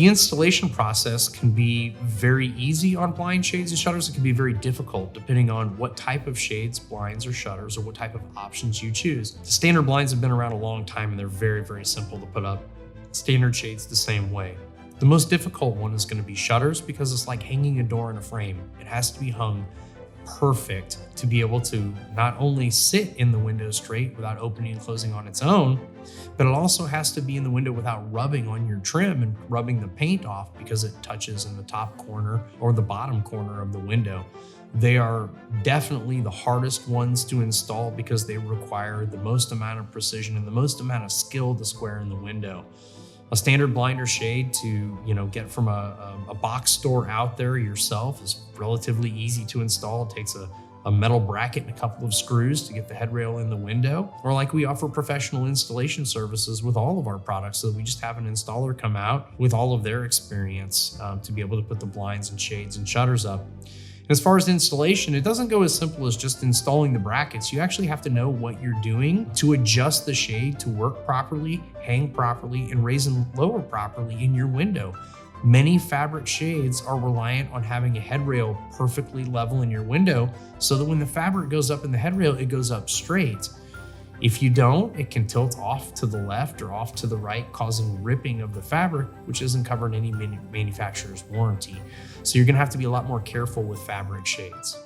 The installation process can be very easy on blind shades and shutters. It can be very difficult depending on what type of shades, blinds, or shutters, or what type of options you choose. The standard blinds have been around a long time and they're very, very simple to put up. Standard shades the same way. The most difficult one is going to be shutters because it's like hanging a door in a frame. It has to be hung perfect to be able to not only sit in the window straight without opening and closing on its own, but it also has to be in the window without rubbing on your trim and rubbing the paint off because it touches in the top corner or the bottom corner of the window. They are definitely the hardest ones to install because they require the most amount of precision and the most amount of skill to square in the window. A standard blind or shade to get from a box store out there yourself is relatively easy to install. It takes a metal bracket and a couple of screws to get the headrail in the window. Or like we offer professional installation services with all of our products, so we just have an installer come out with all of their experience to be able to put the blinds and shades and shutters up. As far as installation, it doesn't go as simple as just installing the brackets. You actually have to know what you're doing to adjust the shade to work properly, hang properly, and raise and lower properly in your window. Many fabric shades are reliant on having a headrail perfectly level in your window so that when the fabric goes up in the headrail, it goes up straight. If you don't, it can tilt off to the left or off to the right, causing ripping of the fabric, which isn't covered in any manufacturer's warranty. So you're gonna have to be a lot more careful with fabric shades.